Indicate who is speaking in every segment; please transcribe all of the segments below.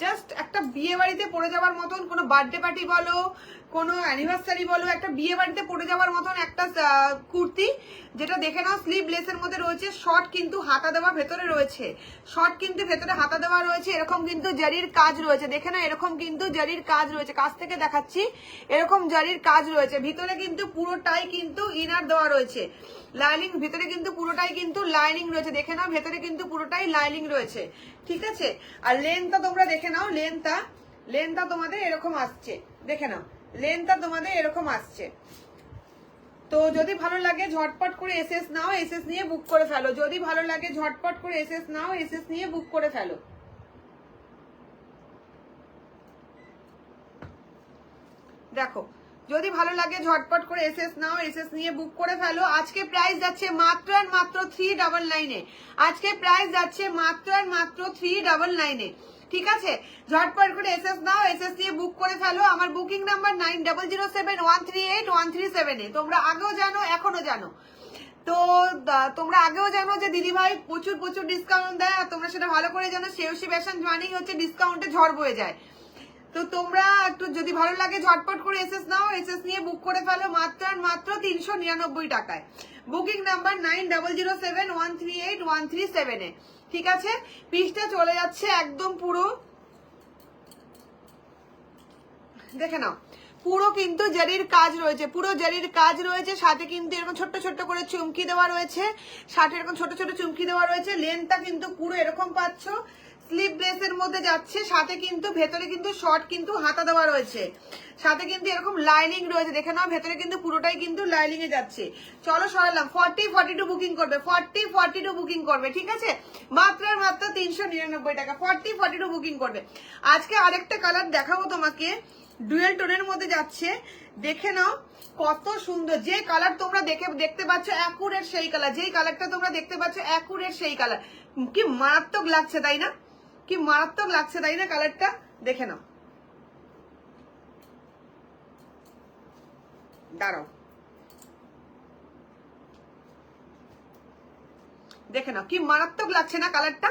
Speaker 1: Just একটা বিয়ে বাড়িতে পরে যাওয়ার মতন, কোনো বার্থডে পার্টি বলো, কোনো অ্যানিভার্সারি বলো, একটা বিয়ে বাড়িতে পরে যাওয়ার মতন একটা কুর্তি, যেটা দেখে নাও স্লিভলেসের মধ্যে রয়েছে, শর্ট কিন্তু হাতা দেওয়া ভেতরে রয়েছে, শর্ট কিন্তু ভেতরে হাতা দেওয়া রয়েছে, এরকম কিন্তু জারির কাজ রয়েছে, দেখে নাও এরকম কিন্তু জারির কাজ রয়েছে, কাছ থেকে দেখাচ্ছি, এরকম জারির কাজ রয়েছে, ভিতরে কিন্তু পুরোটাই কিন্তু ইনার দেওয়া রয়েছে, লাইনিং ভিতরে কিন্তু পুরোটাই কিন্তু লাইনিং রয়েছে, দেখে নাও ভেতরে কিন্তু পুরোটাই লাইনিং রয়েছে, ঠিক আছে। আর লেন্থটা তোমরা দেখে নাও, লেন্থটা তোমাদের এরকম আসছে, দেখে নাও লেন্থটা তোমাদের এরকম আসছে। তো যদি ভালো লাগে ঝটপট করে এসএস নাও, এসএস নিয়ে বুক করে ফেলো, যদি ভালো লাগে ঝটপট করে এসএস নাও, এসএস নিয়ে বুক করে ফেলো। দেখো যদি ভালো লাগে ঝটপট করে এসএস নাও, এসএস নিয়ে বুক করে ফেলো। আজকে প্রাইস যাচ্ছে মাত্র আর মাত্র 399 এ, আজকে প্রাইস যাচ্ছে মাত্র আর মাত্র 399 এ, ঠিক আছে। ঝটপট করে এসএস নাও, এসএস নিয়ে বুক করে ফেলো। আমার বুকিং নাম্বার 9007138137 এ। তোমরা আগেও জানো এখনো জানো, তো তোমরা আগেও জানো যে দিদিভাই প্রচুর প্রচুর ডিসকাউন্ট দেয়, আর তোমরা সেটা ভালো করে জানো, সেওসি ফ্যাশন মানেই হচ্ছে ডিসকাউন্টে ঝড় বয়ে যায়। তো তোমরা একটু যদি ভালো লাগে ঝটপট করে এসএস নাও, এসএস নিয়ে বুক করে ফেলো মাত্র আর মাত্র 399 টাকায়। বুকিং নাম্বার 9007138137 এ, ঠিক আছে। পিসটা চলে যাচ্ছে একদম পুরো, দেখে নাও পুরো কিন্তু জারির কাজ রয়েছে, পুরো জারির কাজ রয়েছে, সাথে কিন্তু এরকম ছোট্ট ছোট্ট করে চুমকি দেওয়া রয়েছে, সাথে এরকম ছোট ছোট চুমকি দেওয়া রয়েছে, লেন্থটা কিন্তু পুরো এরকম পাচ্ছ, স্লিভলেসের মধ্যে যাচ্ছে, সাথে কিন্তু ভেতরে কিন্তু শর্ট কিন্তু হাতা দেওয়া রয়েছে, সাথে কিন্তু এরকম লাইনিং রয়েছে, দেখে নাও ভেতরে কিন্তু পুরোটাই কিন্তু লাইনিং এ যাচ্ছে। চলো সরালাম, 4042 বুকিং করবে, 4042 বুকিং করবে, ঠিক আছে। মাত্র আর মাত্র 399 টাকা, 4042 বুকিং করবে। আজকে আরেকটা কালার দেখাবো তোমাকে, ডুয়েল টোনের মধ্যে যাচ্ছে, দেখে নাও কত সুন্দর, যে কালার তোমরা দেখতে পাচ্ছ অ্যাকুরেট সেই কালার, যেই কালারটা তোমরা দেখতে পাচ্ছ অ্যাকুরেট সেই কালার, কি মারাত্মক লাগছে তাই না, কি মারাত্মক লাগছে তাই না কালারটা, দেখে নাও। দাঁড়াও, দেখে নাও কি মারাত্মক লাগছে না কালারটা,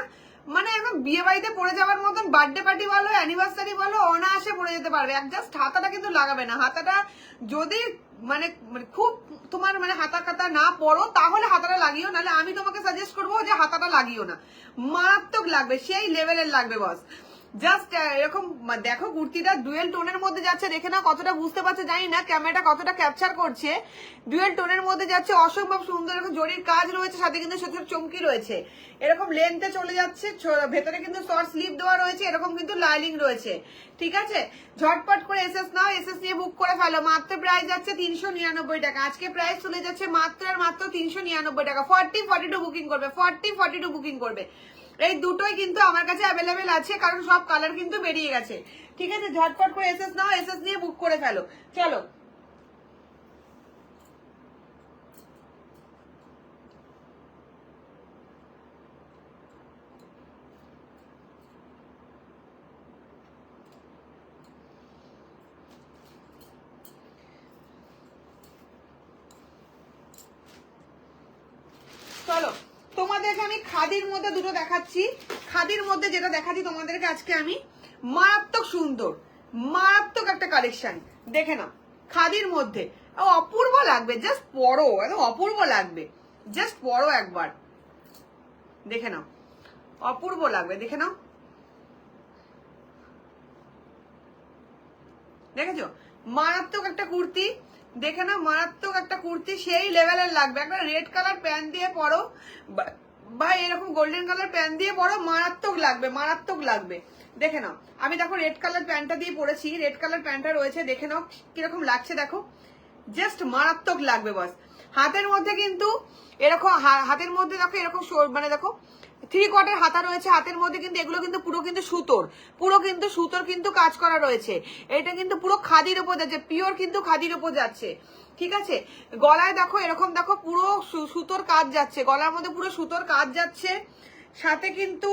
Speaker 1: মানে এখন বিয়ে বাড়িতে পরে যাওয়ার মতন, বার্থডে পার্টি বলো অ্যানিভার্সারি বলো অনায়াসে পরে যেতে পারবে। জাস্ট হাতাটা কিন্তু লাগাবে না, হাতাটা যদি মানে খুব তোমার মানে হাতা কাতা না পড়ো তাহলে হাতাটা লাগিও, নাহলে আমি তোমাকে সাজেস্ট করবো যে হাতাটা লাগিও না, মারাত্মক লাগবে, সেই লেভেলের লাগবে বস। জাস্ট এরকম দেখো কুর্তিটা ডুয়েল টোনের মধ্যে যাচ্ছে, দেখে না কতটা বুঝতে পারছো জানি না ক্যামেরাটা কতটা ক্যাপচার করছে, ডুয়েল টোনের মধ্যে যাচ্ছে, অসম্ভব সুন্দর, এরকম জরির কাজ রয়েছে, সাথে কিন্তু ছোট ছোট চমকি রয়েছে, এরকম লেন্থে চলে যাচ্ছে, ভেতরে কিন্তু শর্ট স্লিভ দেওয়া রয়েছে, এরকম কিন্তু লাইনিং রয়েছে, ঠিক আছে। ঝটপট করে এসএস নাও, এসএস নিয়ে বুক করে ফেলো। মাত্র প্রাইস যাচ্ছে 399 টাকা, আজকে প্রাইস চলে যাচ্ছে মাত্র আর মাত্র 399 টাকা। 4042 বুকিং করবে, 4042 বুকিং করবে। এই দুটোই কিন্তু আমার কাছে অ্যাভেলেবেল আছে, কারণ সব কালার কিন্তু বেরিয়ে গেছে, ঠিক আছে। ঝটপট করে এসএস নাও, এসএস নিয়ে বুক করে ফেলো। চলো চলো তোমাদেরকে আমি খাদির মধ্যে দুটো দেখাচ্ছি, খাদির মধ্যে যেটা দেখাচ্ছি তোমাদেরকে আজকে আমি, মারাত্মক সুন্দর, মারাত্মক একটা কালেকশন, দেখে নাও খাদির মধ্যে, অপূর্ব লাগবে, জাস্ট পরো, একদম অপূর্ব লাগবে, জাস্ট পরো একবার, দেখে নাও অপূর্ব লাগবে, দেখে নাও, দেখেছো মারাত্মক একটা কুর্তি, দেখে না মারাত্মক একটা কুর্তি, সেই লেভেলের লাগবে। একটা রেড কালার প্যান্ট দিয়ে পরো বা এরকম গোল্ডেন কালার প্যান্ট দিয়ে পরো, মারাত্মক লাগবে, মারাত্মক লাগবে, দেখে নাও। আমি দেখো রেড কালার প্যান্টটা দিয়ে পরেছি, রেড কালার প্যান্টটা রয়েছে, দেখে নাও কিরকম লাগছে, দেখো জাস্ট মারাত্মক লাগবে বস। হাতের মধ্যে কিন্তু এরকম, হাতের মধ্যে দেখো এরকম মানে দেখো 3/4 হাতা রয়েছে হাতের মধ্যে, কিন্তু এগুলো কিন্তু পুরো কিন্তু সুতোর, পুরো কিন্তু সুতোর কিন্তু কাজ করা রয়েছে, এটা কিন্তু পুরো খাদির উপর যাচ্ছে, পিওর কিন্তু খাদির উপর যাচ্ছে, ঠিক আছে। গলায় দেখো এরকম দেখো পুরো সুতোর কাজ যাচ্ছে, গলার মধ্যে পুরো সুতোর কাজ যাচ্ছে, সাথে কিন্তু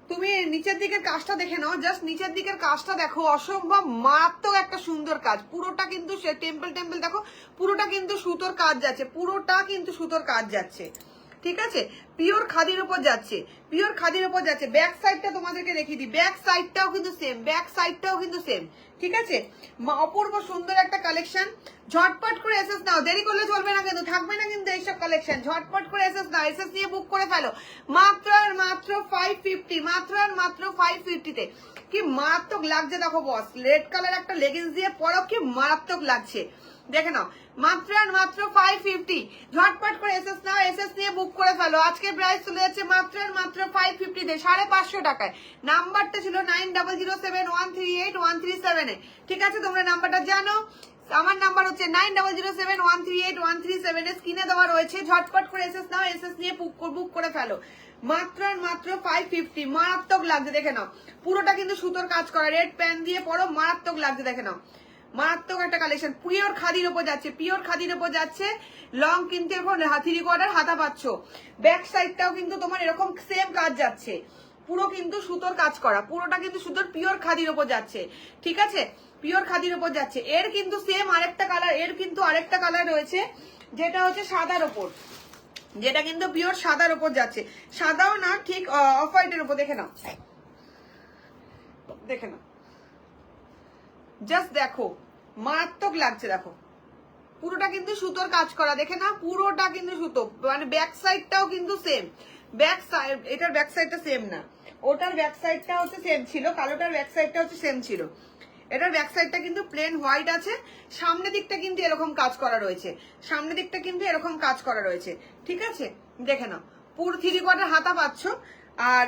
Speaker 1: তুমি নিচের দিকের কাজটা দেখে নাও, জাস্ট নিচের দিকের কাজটা দেখো, অসম্ভব মারাত্মক একটা সুন্দর কাজ, পুরোটা কিন্তু টেম্পল টেম্পল দেখো, পুরোটা কিন্তু সুতোর কাজ যাচ্ছে, পুরোটা কিন্তু সুতোর কাজ যাচ্ছে, ঠিক আছে, পিওর খাদির উপর যাচ্ছে, পিওর খাদির উপর যাচ্ছে। ব্যাক সাইডটা তোমাদেরকে দেখিয়ে দিই, ব্যাক সাইডটাও কিন্তু সেম, ব্যাক সাইডটাও কিন্তু সেম। ঠিক আছে, অপূর্ব সুন্দর একটা কালেকশন। ঝটপট করে এসএস নাও, দেরি করলে চলবে না কিন্তু, থাকবে না কিন্তু এইসব কালেকশন। ঝটপট করে এসএস নাও, এসএস নিয়ে বুক করে ফেলো। মাত্র আর মাত্র 550, মাত্র আর মাত্র 550 তে। কি মারাত্মক লাগছে দেখো বস, রেড কালার একটা লেগিংস দিয়ে পরো, কি মারাত্মক লাগছে দেখে নাও। মাত্র আর মাত্র 550, ঝটপট করে এসএস নাও, এসএস নিয়ে বুক করে ফেলো। আজকে প্রাইস চলে যাচ্ছে মাত্র আর মাত্র 550 তে, 550 টাকায়। নাম্বারটা ছিল 9007138137 এ। ঠিক আছে, তোমরা নাম্বারটা জানো, আমার নাম্বার হচ্ছে 9007138137 এ, স্ক্রিনে দেওয়া রয়েছে। ঝটপট করে এসএস নাও, এসএস নিয়ে বুক করে ফেলো। মাত্র আর মাত্র 550, মারাত্মক লাগছে দেখে নাও। পুরোটা কিন্তু সুতোর কাজ করা, রেড প্যান দিয়ে পরো, মারাত্মক লাগছে দেখে নাও। মারাত্মক একটা কালেকশন, পিওর খাদির উপর যাচ্ছে, পিওর খাদির উপর যাচ্ছে। লং কিন্তু এখন 3/4 হাতা পাচ্ছ। ব্যাক সাইডটাও কিন্তু তোমার এরকম সেম কাজ যাচ্ছে, পুরো কিন্তু সুতোর কাজ করা, পুরোটা কিন্তু সুতোর পিওর খাদির উপর যাচ্ছে। ঠিক আছে, পিওর খাদির উপর যাচ্ছে। এর কিন্তু সেম আরেকটা কালার, এর কিন্তু আরেকটা কালার রয়েছে যেটা হচ্ছে সাদার উপর, যেটা কিন্তু পিওর সাদার উপর যাচ্ছে। সাদাও না, ঠিক অফ হোয়াইটের উপর। দেখে নাও, দেখে নাও, জাস্ট দেখো, মারাত্মক লাগছে দেখো। পুরোটা কিন্তু সুতোর কাজ করা, দেখে না, পুরোটা কিন্তু সুতো, মানে ব্যাক সাইডটাও কিন্তু সেম। ব্যাক সাইড, এটার ব্যাক সাইডটা সেম না, ওটার ব্যাক সাইডটা হচ্ছে সেম ছিল, কালোটার ব্যাক সাইডটা হচ্ছে সেম ছিল। এটার ব্যাক সাইডটা কিন্তু প্লেন হোয়াইট আছে, সামনের দিকটা কিন্তু এরকম কাজ করা রয়েছে, সামনের দিকটা কিন্তু এরকম কাজ করা রয়েছে। ঠিক আছে, দেখে নাও, পুরো 3/4 হাতা পাচ্ছ। আর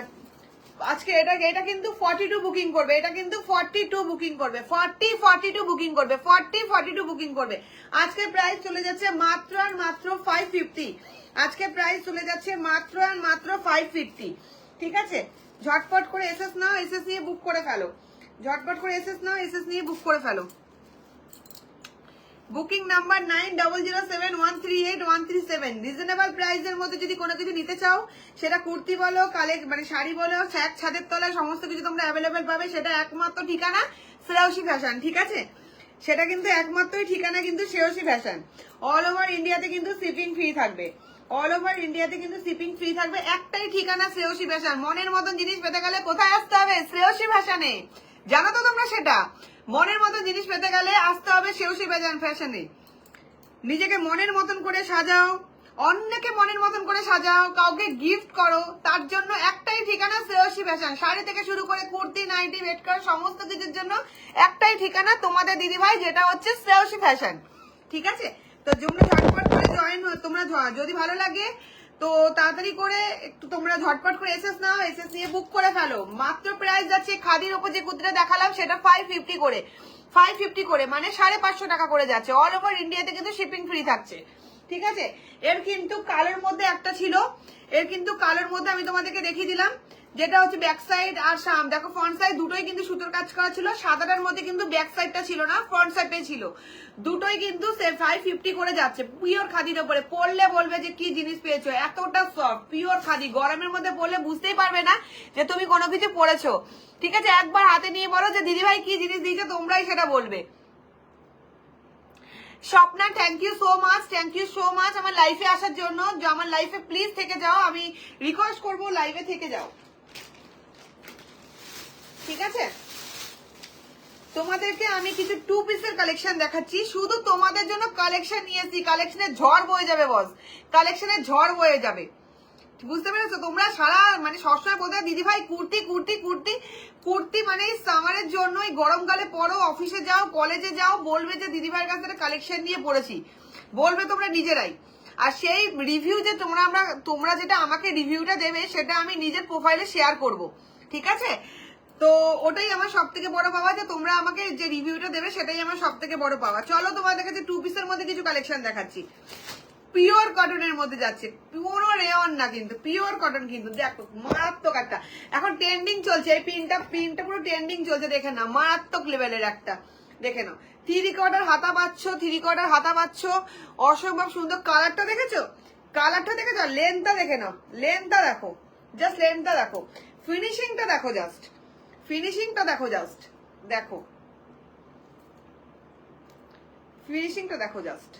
Speaker 1: আজকে এটা কিন্তু 42 বুকিং করবে, এটা কিন্তু 42 বুকিং করবে, 42 বুকিং করবে, 42 বুকিং করবে। আজকে প্রাইস চলে যাচ্ছে মাত্র আর মাত্র 550, আজকে প্রাইস চলে যাচ্ছে মাত্র আর মাত্র 550। ঠিক আছে, ঝটপট করে এসএস নাও, এসএস নিয়ে বুক করে ফেলো। ঝটপট করে এসএস নাও, এসএস নিয়ে বুক করে ফেলো। Booking number 9007138137। রিজনেবল প্রাইসের মধ্যে যদি কোনো কিছু নিতে চাও, সেটা কুর্তি বলো, মানে শাড়ি বলো, এক ছাদের তলায় সমস্ত কিছু তোমরা অ্যাভেলেবেল পাবে। সেটা একমাত্র ঠিকানা শ্রেয়সী ফ্যাশন। ঠিক আছে, সেটা কিন্তু একমাত্রই ঠিকানা কিন্তু শ্রেয়সী ফ্যাশন। অল ওভার ইন্ডিয়াতে কিন্তু শিপিং ফ্রি থাকবে, অল ওভার ইন্ডিয়াতে কিন্তু শিপিং ফ্রি থাকবে। একটাই ঠিকানা শ্রেয়সী ফ্যাশন। মনের মতন জিনিস পেতে গেলে কোথায় আসতে হবে? শ্রেয়সী ফ্যাশনে। জানো তো তোমরা সেটা? মনের মতো জিনিস পেতে গেলে আসতে হবে শ্রেয়সী ফ্যাশনে। নিজেকে মনের মতন করে সাজাও, অন্যকে মনের মতন করে সাজাও, কাউকে গিফট করো, তার জন্য একটাই ঠিকানা শ্রেয়সী ফ্যাশন। শাড়ি থেকে শুরু করে কুর্তি, নাইটি, বেডকভার সমস্ত কিছুর জন্য একটাই ঠিকানা তোমাদের দিদিভাই, যেটা হচ্ছে শ্রেয়সী ফ্যাশন। ঠিক আছে, তো তোমরা ঝটপট করে জয়েন, তোমরা যদি ভালো লাগে তো তাড়াতাড়ি করে একটু তোমরা ঝটপট করে এসএস নাও, এসএস নিয়ে বুক করে ফেলো। মাত্র প্রাইস যাচ্ছে খাদির উপর যে কুর্তিটা দেখালাম সেটা 550 করে, 550 করে, মানে 550 টাকা করে যাচ্ছে। অল ওভার ইন্ডিয়াতে কিন্তু শিপিং ফ্রি থাকছে। ঠিক আছে, এর কিন্তু কালোর মধ্যে একটা ছিল, এর কিন্তু কালোর মধ্যে আমি তোমাদেরকে দেখিয়ে দিলাম, যেটা হচ্ছে ব্যাক সাইড আর দেখো ফ্রন্ট সাইড দুটোই কিন্তু সুতোর কাজ করা ছিল। সাদাটার মধ্যে কিন্তু ব্যাক সাইডটা ছিল না, ফ্রন্ট সাইডটাই ছিল। দুটোই কিন্তু 550 করে যাচ্ছে, পিওর খাদির উপরে। পরলে বলবে যে কি জিনিস পেয়েছো, এতটা সফট পিওর খাদি। গরমের মধ্যে পরলে বুঝতেই পারবে না যে তুমি কোনো কিছু পরেছো। ঠিক আছে, একবার হাতে নিয়ে বলো যে দিদিভাই কি জিনিস দিয়েছে, তোমরাই সেটা বলবে। Swapna, thank you so much, thank you so much আমার লাইফে আসার জন্য। আমার লাইফে প্লিজ থেকে যাও, আমি রিকোয়েস্ট করবো লাইভে থেকে যাও। ঠিক আছে, তোমাদেরকে আমি কিছু 2 পিসের কালেকশন দেখাচ্ছি, শুধু তোমাদের জন্য কালেকশন নিয়েছি। কালেকশনের ঝড় বয়ে যাবে বস, কালেকশনের ঝড় বয়ে যাবে। বুঝতে পেরেছো? তোমরা সারা মানে সবসময় বলতে দিদি ভাই কুর্তি কুর্তি কুর্তি কুর্তি, মানে সামারের জন্য গরমকালে পরো, অফিসে যাও, কলেজে যাও, বলবে যে দিদি ভাইয়ের কাছ থেকে কালেকশন নিয়ে পড়েছি, বলবে তোমরা নিজেরাই। আর সেই রিভিউ যে তোমরা যেটা আমাকে রিভিউটা দেবে, সেটা আমি নিজের প্রোফাইলে শেয়ার করব। ঠিক আছে, তো ওটাই আমার সব থেকে বড় পাওয়া, যে তোমরা আমাকে যে রিভিউটা দেবে সেটাই আমার সব থেকে বড় পাওয়া। চলো তোমাদের কাছে 2 পিসের মধ্যে কিছু কালেকশন দেখাচ্ছি। পিওর কটনের মধ্যে যাচ্ছে, পুরো রেয়ন না কিন্তু, পিওর কটন কিন্তু। দেখো মারাত্মক একটা, এখন ট্রেন্ডিং চলছে এই প্রিন্টটা পুরো ট্রেন্ডিং চলছে। দেখে না, মারাত্মক লেভেলের একটা, দেখে নাও। 3/4 হাতা পাচ্ছ, 3/4 হাতা পাচ্ছ, অসম্ভব সুন্দর। কালারটা দেখেছো, কালারটা দেখেছো, লেন্থটা দেখে নাও, লেন্থটা দেখো, জাস্ট লেন্থটা দেখো, ফিনিশিংটা দেখো, জাস্ট ফিনিশিংটা দেখো, জাস্ট দেখো ফিনিশিংটা দেখো, জাস্ট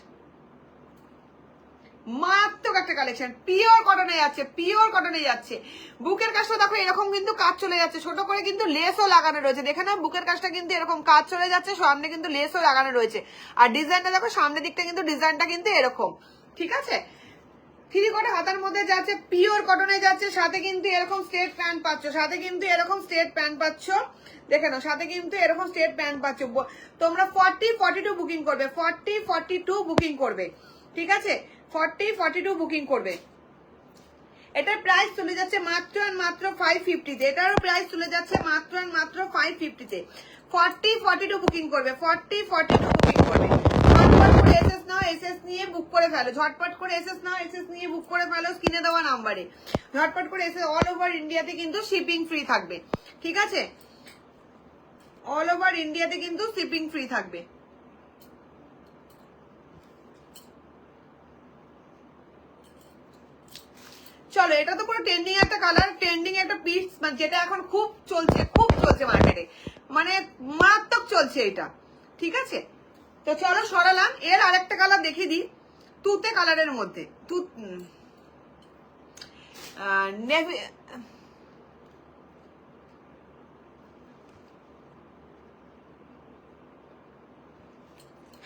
Speaker 1: মারাত্মক একটা কালেকশন, পিওর কটনে যাচ্ছে, পিওর কটনে যাচ্ছে। বুকের কাজটা দেখো এরকম কিন্তু কাজ চলে যাচ্ছে, ছোট করে কিন্তু লেসও লাগানো রয়েছে, দেখে নাও বুকের কাজটা কিন্তু এরকম কাজ চলে যাচ্ছে, সামনে কিন্তু লেসও লাগানো রয়েছে। আর ডিজাইনটা দেখো সামনের দিকটা কিন্তু ডিজাইনটা কিন্তু এরকম, ঠিক আছে। থ্রি কোয়ার্টার হাতার মধ্যে যাচ্ছে, পিওর কটনে যাচ্ছে, সাথে কিন্তু এরকম স্ট্রেট প্যান্ট পাচ্ছ, সাথে কিন্তু এরকম স্ট্রেট প্যান্ট পাচ্ছ, দেখে নাও সাথে কিন্তু এরকম স্ট্রেট প্যান্ট পাচ্ছ। তোমরা 40-42 বুকিং করবে, 40-42 বুকিং করবে, ঠিক আছে, 40-42 বুকিং করবে। এটার প্রাইস চলে যাচ্ছে মাত্র আর মাত্র 550 তে, এটারও প্রাইস চলে যাচ্ছে মাত্র আর মাত্র 550 তে। 40-42 বুকিং করবে, 40-42 বুকিং করবে। ঝটপট করে এসএস নাও, এসএস নিয়ে বুক করে ফেলো, ঝটপট করে এসএস নাও, এসএস নিয়ে বুক করে ফেলো স্ক্রিনে দেওয়া নাম্বারে। ঝটপট করে এসএস, অল ওভার ইন্ডিয়াতে কিন্তু শিপিং ফ্রি থাকবে, ঠিক আছে, অল ওভার ইন্ডিয়াতে কিন্তু শিপিং ফ্রি থাকবে। চলো, এটা তো পুরো ট্রেন্ডিং একটা কালার, ট্রেন্ডিং একটা পিস, যেটা এখন খুব চলছে, খুব চলছে মার্কেটে, মানে মারাত্মক চলছে এটা, ঠিক আছে। তো চলো সরালাম, এর আরেকটা কালার দেখিয়ে দিই, তুতে কালারের মধ্যে,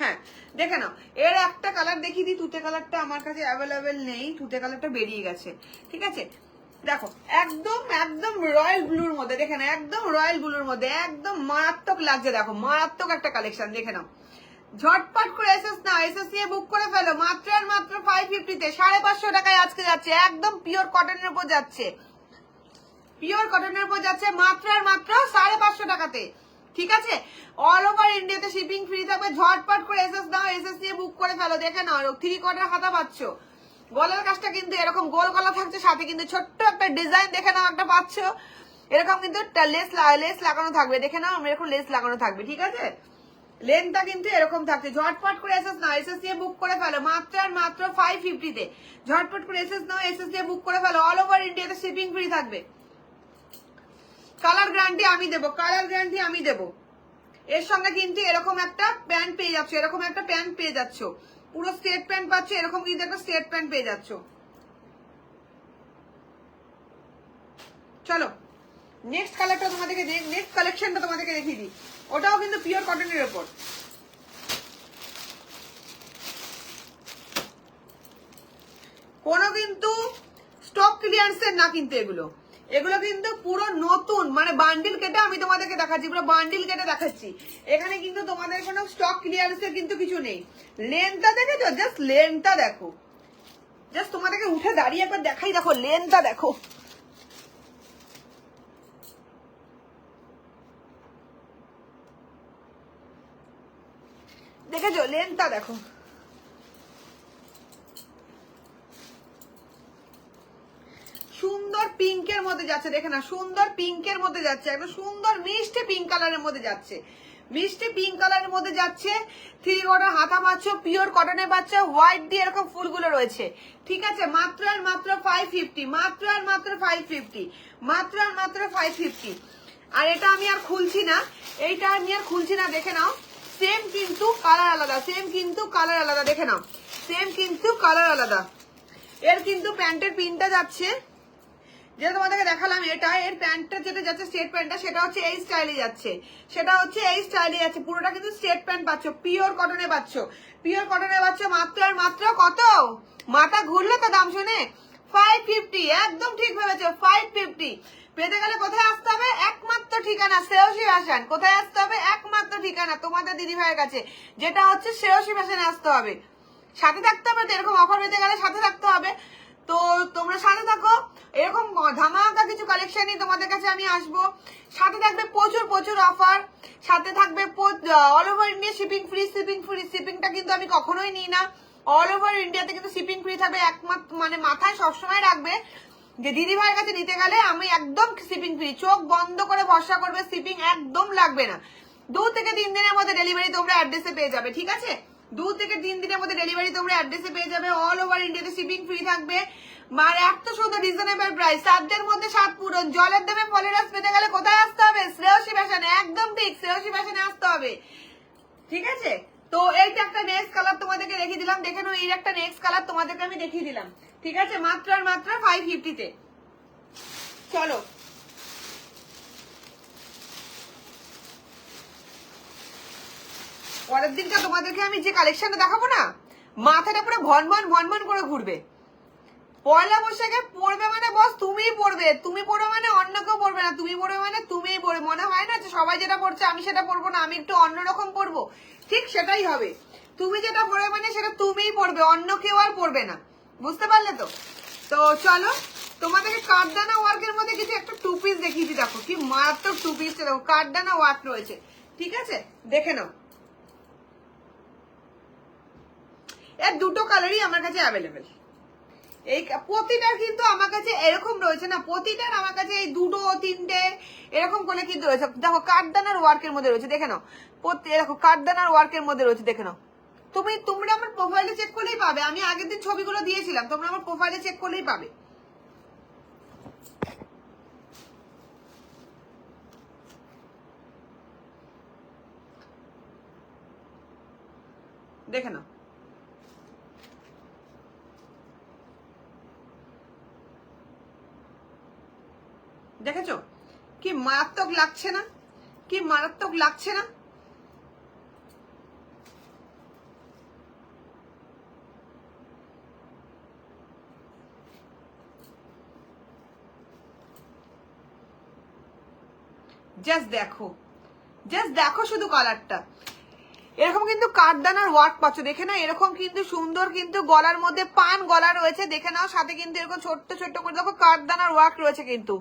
Speaker 1: হ্যাঁ দেখে নাও, এর একটা কালার দেখিয়ে দিই, তুতে কালারটা আমার কাছে অ্যাভেলেবেল নেই, তুতে কালারটা বেরিয়ে গেছে, ঠিক আছে। দেখো একদম একদম রয়্যাল ব্লুর মধ্যে, দেখে নাও একদম রয়্যাল ব্লুর মধ্যে, একদম মারাত্মক লাগছে, দেখো মারাত্মক একটা কালেকশন, দেখে নাও। ঝটপট করে এসএস নাও, এসএস নিয়ে বুক করে ফেলো, মাত্র আর মাত্র 550 তে, 550 টাকায় আজকে যাচ্ছে, একদম পিওর কটনের উপর যাচ্ছে, পিওর কটনের উপর যাচ্ছে, মাত্র আর মাত্র 550 টাকাতে, ঠিক আছে। অল ওভার ইন্ডিয়াতে শিপিং ফ্রি থাকবে, ঝটপট করে এসএস নাও, এসএস নিয়ে বুক করে ফেলো, দেখে নাও থ্রি কোয়ার্টার হাতা পাচ্ছ, গলার কাজটা কিন্তু এরকম গোল গলা থাকছে, সাথে কিন্তু ছোট্ট একটা ডিজাইন দেখে নাও একটা পাচ্ছ, এরকম কিন্তু লেস লাগানো থাকবে, দেখে নাও এরকম লেস লাগানো থাকবে, ঠিক আছে, লেন্থটা কিন্তু এরকম থাকছে। ঝটপট করে এসএস নাও, এসএস দিয়ে বুক করে ফেলো, মাত্র আর মাত্র 550 তে। ঝটপট করে এসএস নাও, এসএস দিয়ে বুক করে ফেলো, অল ওভার ইন্ডিয়াতে শিপিং ফ্রি থাকবে। কালার গ্যারান্টি আমি দেবো, কালার গ্যারান্টি আমি দেবো। এর সঙ্গে কিন্তু এরকম একটা প্যান্ট পেয়ে যাচ্ছ, এরকম একটা প্যান্ট পেয়ে যাচ্ছ, পুরো স্ট্রেট প্যান্ট পাচ্ছ, এরকম কিন্তু একটা স্ট্রেট প্যান্ট পেয়ে যাচ্ছ। চলো নেক্সট কালারটা তোমাদেরকে, নেক্সট কালেকশনটা তোমাদেরকে দেখিয়ে দিই, ওটাও কিন্তু পিওর কটনের উপর। কোনো কিন্তু স্টক ক্লিয়ারেন্সের না কিন্তু এগুলো, এগুলো কিন্তু পুরো নতুন, মানে বান্ডিল কেটে আমি তোমাদেরকে দেখাচ্ছি, পুরো বান্ডিল কেটে দেখাচ্ছি, এখানে কিন্তু তোমাদের কোনো স্টক ক্লিয়ারেন্সের কিন্তু কিছু নেই। লেন্থটা দেখেছো, জাস্ট লেন্থটা দেখো, জাস্ট তোমাদেরকে উঠে দাঁড়িয়ে একবার দেখাই, দেখো লেন্থটা দেখো, দেখেছো লেন্থটা দেখো, সুন্দর পিঙ্কের মধ্যে যাচ্ছে, দেখে না সুন্দর পিঙ্কের মধ্যে যাচ্ছে, একটা সুন্দর মিষ্টি পিঙ্ক কালারের মধ্যে যাচ্ছে, মিষ্টি পিঙ্ক কালারের মধ্যে যাচ্ছে। থ্রি কোয়ার্টার হাতা পাচ্ছ, পিওর কটনে পাচ্ছ, হোয়াইট দিয়ে এরকম ফুলগুলো রয়েছে, ঠিক আছে, মাত্র আর মাত্র 550, মাত্র আর মাত্র 550, মাত্র আর মাত্র 550। আর এটা আমি আর খুলছি না, এইটা আমি আর খুলছি না, দেখে নাও সেম কিন্তু কালার আলাদা, সেম কিন্তু কালার আলাদা, দেখে নাও সেম কিন্তু কালার আলাদা। এর কিন্তু প্যান্টের পিনটা যাচ্ছে, যেটা তোমাদেরকে দেখালাম, এটা এর প্যান্টটা যেটা যাচ্ছে স্ট্রেট প্যান্টটা, সেটা হচ্ছে এই স্টাইলে যাচ্ছে, সেটা হচ্ছে এই স্টাইলে যাচ্ছে, পুরোটা কিন্তু স্ট্রেট প্যান্ট পাচ্ছ, পিওর কটনে পাচ্ছ, পিওর কটনে পাচ্ছ, মাত্র আর মাত্র কত, মাথা ঘুরলে তো দাম শুনে, 550, একদম ঠিক ভেবেছো 550। পেতে গেলে কোথায় আসতে হবে, একমাত্র ঠিকানা শ্রেয়সী ফ্যাশন। কোথায় আসতে হবে, একমাত্র ঠিকানা তোমাদের দিদি ভাইয়ের কাছে, যেটা হচ্ছে শ্রেয়সী ফ্যাশনে আসতে হবে, সাথে থাকতে হবে, তো এরকম অফার পেতে গেলে সাথে থাকতে হবে, তো তোমরা সাথে থাকো, এরকম ধামাকা কিছু কালেকশন নিয়ে তোমাদের কাছে আমি আসবো, সাথে থাকবে প্রচুর প্রচুর অফার, সাথে থাকবে all over India shipping free, shipping free, শিপিংটা কিন্তু আমি কখনোই নিই না, অল ওভার ইন্ডিয়াতে কিন্তু শিপিং ফ্রি থাকবে, একমাত্র মানে মাথায় সবসময় রাখবে যে দিদি ভাইয়ের কাছে নিতে গেলে আমি একদম শিপিং ফ্রি, চোখ বন্ধ করে ভরসা করবে, শিপিং একদম লাগবে না, 2 থেকে 3 দিনের মধ্যে ডেলিভারি তোমরা অ্যাড্রেসে পেয়ে যাবে, ঠিক আছে, 2 থেকে 3 দিনের মধ্যে ডেলিভারি তোমরা অ্যাড্রেসে পেয়ে যাবে, অল ওভার ইন্ডিয়াতে শিপিং ফ্রি থাকবে, আর এত সুন্দর রিজনেবল প্রাইস, 7 দিনের মধ্যে 7 পূরণ। জলের দামে ফলের রস পেতে গেলে কোথায় আসতে হবে, শ্রেয়সী ফ্যাশনে, একদম ঠিক শ্রেয়সী ফ্যাশনে আসতে হবে, ঠিক আছে। তো এইটা একটা নেক্সট কালার তোমাদেরকে দেখিয়ে দিলাম, দেখে নাও। এই একটা নেক্সট কালার তোমাদেরকে আমি দেখিয়ে দিলাম, ঠিক আছে, মাত্র আর মাত্র 550 তে। চলো পরের দিনটা তোমাদেরকে আমি যে কালেকশনটা দেখাবো না, মাথাটা পুরো ভনভন ভনভন করে ঘুরবে। পয়লা বৈশাখে পড়বে মানে বস তুমিই পড়বে, তুমি পড়বে মানে অন্য কেউ পড়বে না, তুমি পড়বে মানে তুমিই পড়বে। মনে হয় না যে সবাই যেটা পড়ছে আমি সেটা পড়বো না, আমি একটু অন্যরকম পড়বো, ঠিক সেটাই হবে। তুমি যেটা পড়বে মানে সেটা তুমিই পড়বে, অন্য কেউ আর পড়বে না, বুঝতে পারলে তো? তো চলো তোমাদেরকে কাঠদানা ওয়ার্কের মধ্যে কিছু একটা টু পিস দেখিয়ে দিই। দেখো কি মারাত্মক টু পিস, দেখো কাঠদানা ওয়ার্ক রয়েছে, ঠিক আছে, দেখে নাও। এর দুটো কালারই আমার কাছে অ্যাভেলেবেল। এই প্রতিটার কিন্তু আমার কাছে এরকম রয়েছে না, প্রতিটার আমার কাছে এই দুটো তিনটে এরকম করে কিন্তু রয়েছে। দেখো কাঠদানার ওয়ার্কের মধ্যে রয়েছে, দেখে নাও। দেখো কাঠদানার ওয়ার্কের মধ্যে রয়েছে, দেখে নাও। তোমরা আমার প্রোফাইলে চেক করলেই পাবে, আমি আগের দিন ছবিগুলো দিয়েছিলাম, তোমরা আমার প্রোফাইলে চেক করলেই পাবে। দেখে নাও, দেখেছো কি মারাত্মক লাগছে না, কি মারাত্মক লাগছে না? জাস্ট দেখো, জাস্ট দেখো শুধু কালারটা। এরকম কিন্তু কাঠদানার ওয়ার্ক পাচ্ছ, দেখে না, এরকম কিন্তু সুন্দর কিন্তু গলার মধ্যে পান গলা রয়েছে, দেখে নাও। সাথে কিন্তু এরকম ছোট্ট ছোট্ট করে দেখো কাঠদানার ওয়ার্ক রয়েছে, কিন্তু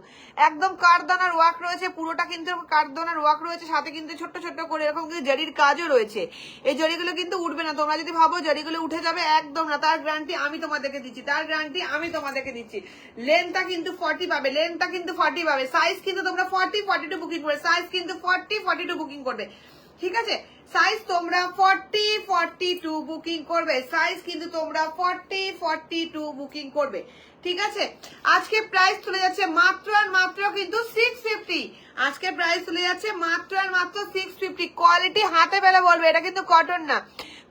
Speaker 1: একদম কাঠদানার ওয়ার্ক রয়েছে, পুরোটা কিন্তু কাঠদানার ওয়ার্ক রয়েছে। সাথে কিন্তু ছোট্ট ছোট্ট করে এরকম কিন্তু জরির কাজও রয়েছে। এই জরিগুলো কিন্তু উঠবে না, তোমরা যদি ভাবো জরিগুলো উঠে যাবে, একদম না, তার গ্যারান্টি আমি তোমাদেরকে দিচ্ছি, তার গ্যারান্টি আমি তোমাদেরকে দিচ্ছি। লেন্থটা কিন্তু 40 পাবে, লেন্থটা কিন্তু 40 পাবে। সাইজ কিন্তু তোমরা 40 42 বুকিং করবে, সাইজ কিন্তু 40 42 বুকিং করবে, ঠিক আছে। সাইজ তোমরা 40 42 বুকিং করবে, সাইজ কিন্তু তোমরা 40 42 বুকিং করবে, ঠিক আছে। আজকে প্রাইস চলে যাচ্ছে মাত্র আর মাত্র কিন্তু 650। আজকে প্রাইস চলে যাচ্ছে মাত্র আর মাত্র 650। কোয়ালিটি হাতে পেলে বলবে, এটা কিন্তু কটন না,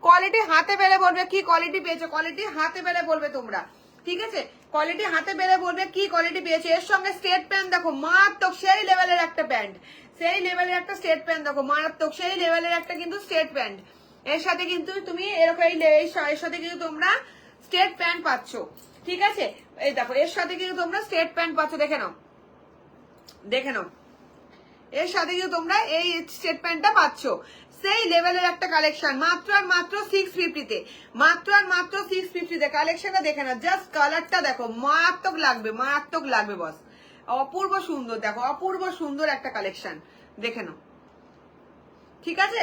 Speaker 1: কোয়ালিটি হাতে পেলে বলবে কি কোয়ালিটি পেয়েছো, কোয়ালিটি হাতে পেলে বলবে তোমরা, ঠিক আছে। কোয়ালিটি হাতে পেলে বলবে কি কোয়ালিটি পেয়েছো। এর সঙ্গে স্ট্রেট প্যান্ট দেখো, মারাত্মক সেই লেভেলের একটা প্যান্ট, সেই লেভেলের একটা স্ট্রেট প্যান্ট দেখো, মারাত্মক সেই লেভেলের একটা কিন্তু স্ট্রেট প্যান্ট। এর সাথে কিন্তু তুমি এরকম এর সাথে কিন্তু তোমরা স্ট্রেট প্যান্ট পাচ্ছ, ঠিক আছে। এই দেখো এর সাথে কিন্তু তোমরা স্ট্রেট প্যান্ট পাচ্ছ, দেখে নাও, দেখে নাও। এর সাথে কিন্তু তোমরা এই স্ট্রেট প্যান্টটা পাচ্ছ, সেই লেভেলের একটা কালেকশন, মাত্র আর মাত্র 650 তে, মাত্র আর মাত্র 650 তে। কালেকশনটা দেখে না, জাস্ট কালারটা দেখো, মারাত্মক লাগবে, মারাত্মক লাগবে বস, অপূর্ব সুন্দর, দেখো অপূর্ব সুন্দর একটা কালেকশন, দেখে নাও, ঠিক আছে।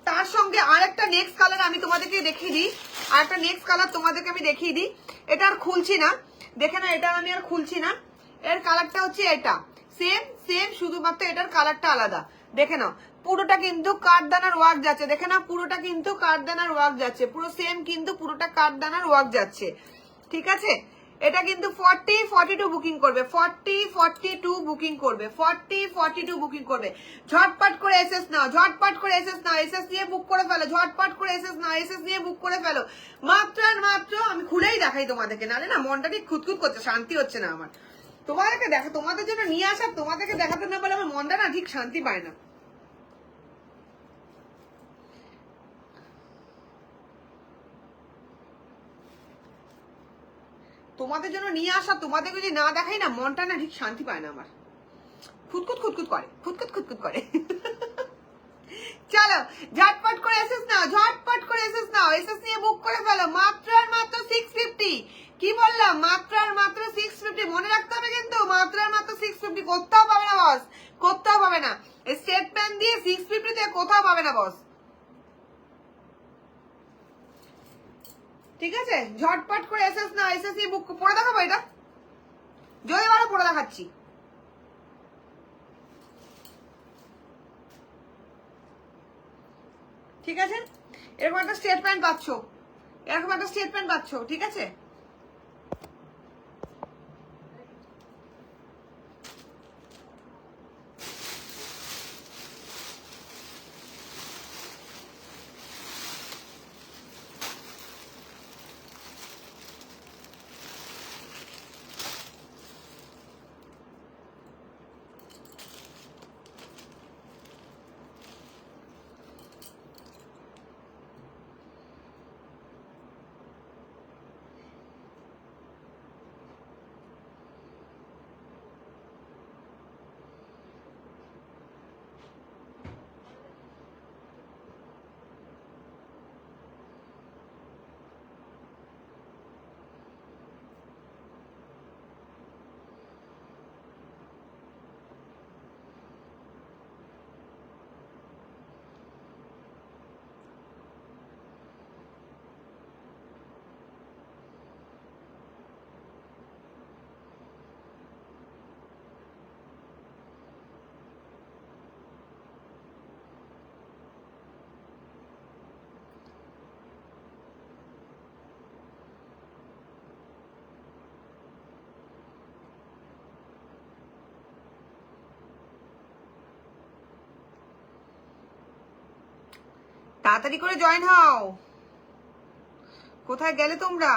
Speaker 1: তার সঙ্গে আরেকটা নেক্সট কালার আমি তোমাদেরকে দেখিয়ে দিই, আরেকটা নেক্সট কালার তোমাদেরকে আমি দেখিয়ে দিই। এটা আর খুলছি না, দেখে না, এটা আমি আর খুলছি না। এর কালারটা হচ্ছে এটা, সেম সেম, শুধুমাত্র এটার কালারটা আলাদা, দেখে নাও। পুরোটা কিন্তু কাঠদানার ওয়ার্ক যাচ্ছে, দেখে না, পুরোটা কিন্তু কাঠদানার ওয়ার্ক যাচ্ছে, পুরো সেম কিন্তু পুরোটা কাঠদানার ওয়ার্ক যাচ্ছে, ঠিক আছে। এটা কিন্তু 40 42 বুকিং করবে, 40 42 বুকিং করবে, 40 42 বুকিং করবে। ঝটপট করে এসএস নাও, ঝটপট করে এসএস নাও, এসএস নিয়ে বুক করে ফেলো, ঝটপট করে এসএস নাও, এসএস নিয়ে বুক করে ফেলো। মাত্র আর মাত্র, আমি খুলেই দেখাই তোমাদেরকে, নালে না মনটা ঠিক খুঁতখুত করছে, শান্তি হচ্ছে না আমার। তোমাদেরকে দেখা, তোমাদের জন্য নিয়ে আসা, তোমাদেরকে দেখাতে না বলে আমার মনটা না ঠিক শান্তি পায় না। তোমাদের জন্য নিয়ে আসা, তোমাদের যদি না দেখাই না, মনটা না ঠিক শান্তি পায় না আমার, খুঁতখুত খুঁতখুত করে, খুঁতখুত খুঁতখুত করে। চলো ঝটপট করে এসএস নাও, ঝটপট করে এসএস নাও, এসএস নিয়ে বুক করে ফেলো, মাত্র আর মাত্র 650। কি বললাম, মাত্র আর মাত্র 650, মনে রাখতে হবে কিন্তু, মাত্র আর মাত্র 650, কোথাও পাবে না বস, কোথাও পাবে না। স্টেট প্যান দিয়ে 650 তে কোথাও পাবে না বস, ঠিক আছে। ঝটপট করে এসএস নাও, এসএস নিয়ে বুক পড়ে দেখাবো, এটা যদি ভালো পড়ে দেখাচ্ছি, ঠিক আছে। এরকম একটা স্টেট প্যান্ট পাচ্ছ, এরকম একটা স্টেট প্যান্ট পাচ্ছ, ঠিক আছে। তাড়াতাড়ি করে জয়েন হও। কোথায় গেলে তোমরা?